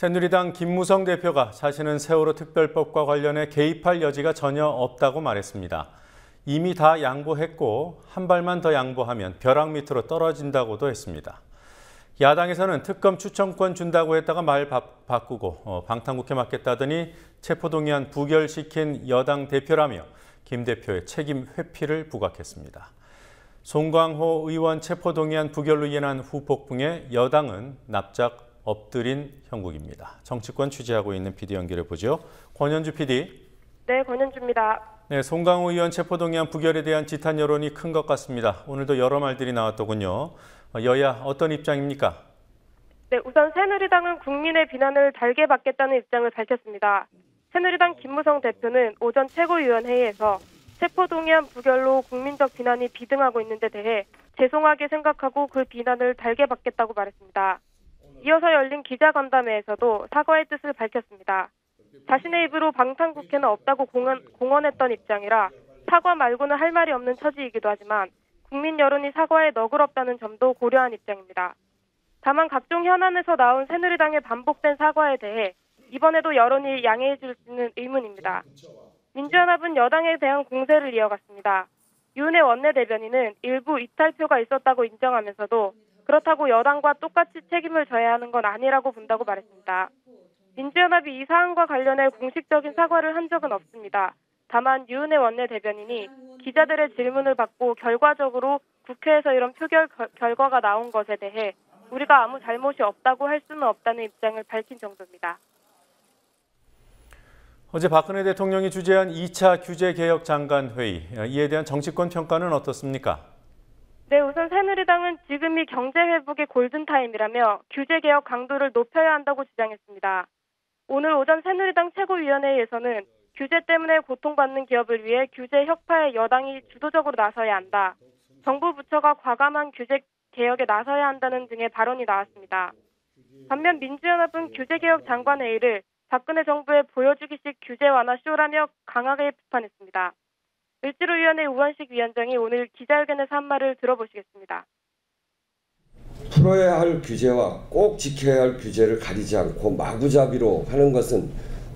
새누리당 김무성 대표가 자신은 세월호 특별법과 관련해 개입할 여지가 전혀 없다고 말했습니다. 이미 다 양보했고 한 발만 더 양보하면 벼랑 밑으로 떨어진다고도 했습니다. 야당에서는 특검 추천권 준다고 했다가 말 바꾸고 방탄국회 맡겠다더니 체포동의안 부결시킨 여당 대표라며 김 대표의 책임 회피를 부각했습니다. 송광호 의원 체포동의안 부결로 인한 후폭풍에 여당은 납작 엎드린 형국입니다. 정치권 취재하고 있는 PD 연결해 보죠. 권현주 PD. 네, 권현주입니다. 네, 송광호 의원 체포동의안 부결에 대한 지탄 여론이 큰 것 같습니다. 오늘도 여러 말들이 나왔더군요. 여야 어떤 입장입니까? 네, 우선 새누리당은 국민의 비난을 달게 받겠다는 입장을 밝혔습니다. 새누리당 김무성 대표는 오전 최고위원회의에서 체포동의안 부결로 국민적 비난이 비등하고 있는 데 대해 죄송하게 생각하고 그 비난을 달게 받겠다고 말했습니다. 이어서 열린 기자간담회에서도 사과의 뜻을 밝혔습니다. 자신의 입으로 방탄국회는 없다고 공언했던 입장이라 사과 말고는 할 말이 없는 처지이기도 하지만 국민 여론이 사과에 너그럽다는 점도 고려한 입장입니다. 다만 각종 현안에서 나온 새누리당의 반복된 사과에 대해 이번에도 여론이 양해해 줄지는 의문입니다. 민주연합은 여당에 대한 공세를 이어갔습니다. 유은혜 원내대변인은 일부 이탈표가 있었다고 인정하면서도 그렇다고 여당과 똑같이 책임을 져야 하는 건 아니라고 본다고 말했습니다. 민주연합이 이 사안과 관련해 공식적인 사과를 한 적은 없습니다. 다만 유은혜 원내대변인이 기자들의 질문을 받고 결과적으로 국회에서 이런 표결 결과가 나온 것에 대해 우리가 아무 잘못이 없다고 할 수는 없다는 입장을 밝힌 정도입니다. 어제 박근혜 대통령이 주재한 2차 규제개혁 장관회의, 이에 대한 정치권 평가는 어떻습니까? 네, 우선 새누리당은 지금이 경제회복의 골든타임이라며 규제개혁 강도를 높여야 한다고 주장했습니다. 오늘 오전 새누리당 최고위원회의에서는 규제 때문에 고통받는 기업을 위해 규제 혁파에 여당이 주도적으로 나서야 한다. 정부 부처가 과감한 규제 개혁에 나서야 한다는 등의 발언이 나왔습니다. 반면 민주연합은 규제개혁 장관회의를 박근혜 정부의 보여주기식 규제 완화 쇼라며 강하게 비판했습니다. 을지로위원회 우원식 위원장이 오늘 기자회견에서 한 말을 들어보시겠습니다. 풀어야 할 규제와 꼭 지켜야 할 규제를 가리지 않고 마구잡이로 하는 것은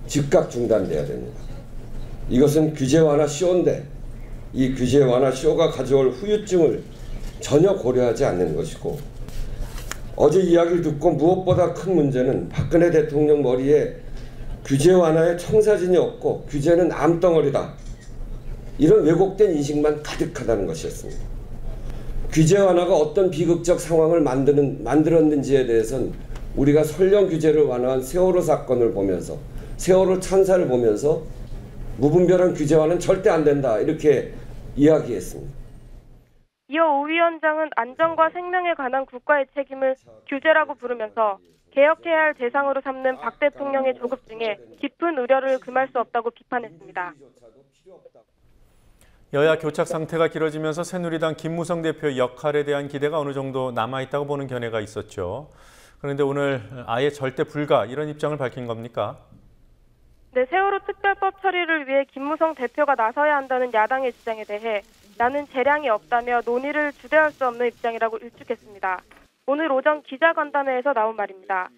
즉각 중단돼야 됩니다. 이것은 규제 완화 쇼인데 이 규제 완화 쇼가 가져올 후유증을 전혀 고려하지 않는 것이고, 어제 이야기를 듣고 무엇보다 큰 문제는 박근혜 대통령 머리에 규제 완화에 청사진이 없고 규제는 암덩어리다, 이런 왜곡된 인식만 가득하다는 것이었습니다. 규제 완화가 어떤 비극적 상황을 만들었는지에 대해서는 우리가 설령 규제를 완화한 세월호 사건을 보면서, 세월호 참사를 보면서 무분별한 규제 완화는 절대 안 된다, 이렇게 이야기했습니다. 이어 오 위원장은 안전과 생명에 관한 국가의 책임을 규제라고 부르면서 개혁해야 할 대상으로 삼는 박 대통령의 조급증에 깊은 우려를 금할 수 없다고 비판했습니다. 여야 교착 상태가 길어지면서 새누리당 김무성 대표의 역할에 대한 기대가 어느 정도 남아있다고 보는 견해가 있었죠. 그런데 오늘 아예 절대 불가, 이런 입장을 밝힌 겁니까? 네, 세월호 특별법 처리를 위해 김무성 대표가 나서야 한다는 야당의 주장에 대해 나는 재량이 없다며 논의를 주대할 수 없는 입장이라고 일축했습니다. 오늘 오전 기자간담회에서 나온 말입니다.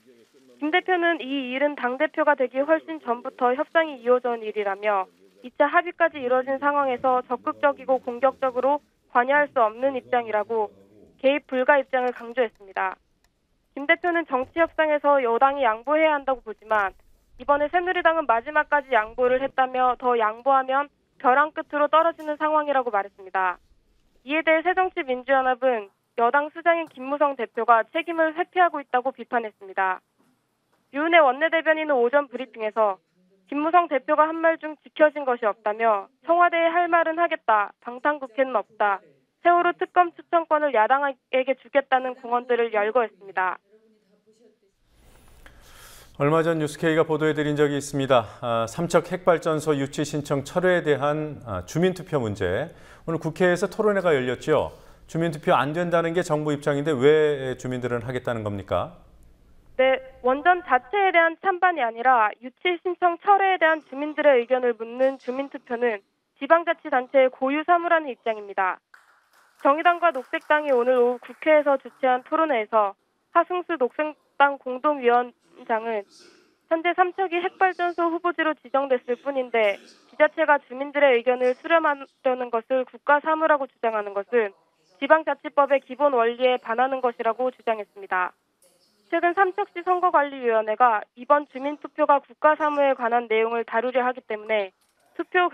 김 대표는 이 일은 당대표가 되기 훨씬 전부터 협상이 이루어져 온 일이라며 2차 합의까지 이뤄진 상황에서 적극적이고 공격적으로 관여할 수 없는 입장이라고 개입 불가 입장을 강조했습니다. 김 대표는 정치 협상에서 여당이 양보해야 한다고 보지만 이번에 새누리당은 마지막까지 양보를 했다며 더 양보하면 벼랑 끝으로 떨어지는 상황이라고 말했습니다. 이에 대해 새정치민주연합은 여당 수장인 김무성 대표가 책임을 회피하고 있다고 비판했습니다. 유은혜 원내대변인은 오전 브리핑에서 김무성 대표가 한 말 중 지켜진 것이 없다며 청와대에 할 말은 하겠다, 방탄국회는 없다, 세월호 특검 추천권을 야당에게 주겠다는 공언들을 열거했습니다. 얼마 전 뉴스K가 보도해드린 적이 있습니다. 삼척 핵발전소 유치 신청 철회에 대한 주민투표 문제. 오늘 국회에서 토론회가 열렸죠. 주민투표 안 된다는 게 정부 입장인데 왜 주민들은 하겠다는 겁니까? 네, 원전 자체에 대한 찬반이 아니라 유치 신청 철회에 대한 주민들의 의견을 묻는 주민투표는 지방자치단체의 고유 사무라는 입장입니다. 정의당과 녹색당이 오늘 오후 국회에서 주최한 토론회에서 하승수 녹색당 공동위원장 시장은 현재 삼척이 핵발전소 후보지로 지정됐을 뿐인데 지자체가 주민들의 의견을 수렴하려는 것을 국가 사무라고 주장하는 것은 지방자치법의 기본 원리에 반하는 것이라고 주장했습니다. 최근 삼척시 선거관리위원회가 이번 주민투표가 국가 사무에 관한 내용을 다루려 하기 때문에 투표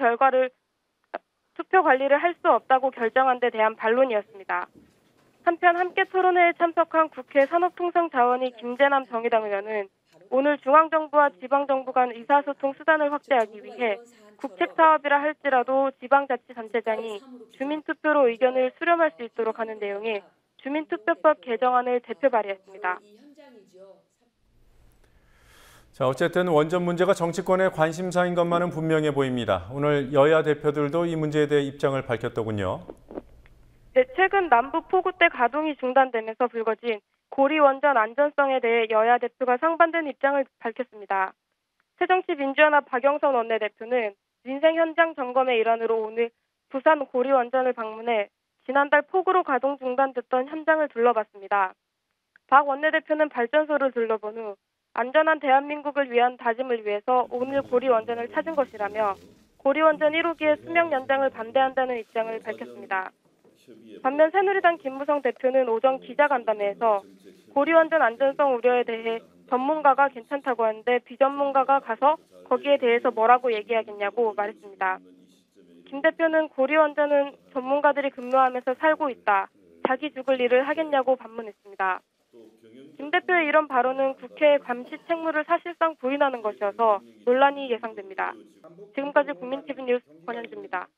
관리를 할 수 없다고 결정한 데 대한 반론이었습니다. 한편 함께 토론회에 참석한 국회 산업통상자원위 김재남 정의당 의원은 오늘 중앙정부와 지방정부 간 의사소통 수단을 확대하기 위해 국책사업이라 할지라도 지방자치단체장이 주민투표로 의견을 수렴할 수 있도록 하는 내용의 주민투표법 개정안을 대표 발의했습니다. 자, 어쨌든 원전 문제가 정치권의 관심사인 것만은 분명해 보입니다. 오늘 여야 대표들도 이 문제에 대해 입장을 밝혔더군요. 네, 최근 남부 포구대 가동이 중단되면서 불거진 고리 원전 안전성에 대해 여야 대표가 상반된 입장을 밝혔습니다. 새정치민주연합 박영선 원내대표는 민생 현장 점검의 일환으로 오늘 부산 고리 원전을 방문해 지난달 폭우로 가동 중단됐던 현장을 둘러봤습니다. 박 원내대표는 발전소를 둘러본 후 안전한 대한민국을 위한 다짐을 위해서 오늘 고리 원전을 찾은 것이라며 고리 원전 1호기의 수명 연장을 반대한다는 입장을 밝혔습니다. 반면 새누리당 김무성 대표는 오전 기자간담회에서 고리 원전 안전성 우려에 대해 전문가가 괜찮다고 하는데 비전문가가 가서 거기에 대해서 뭐라고 얘기하겠냐고 말했습니다. 김 대표는 고리 원전은 전문가들이 근무하면서 살고 있다. 자기 죽을 일을 하겠냐고 반문했습니다. 김 대표의 이런 발언은 국회의 감시 책무를 사실상 부인하는 것이어서 논란이 예상됩니다. 지금까지 국민TV 뉴스 권현주입니다.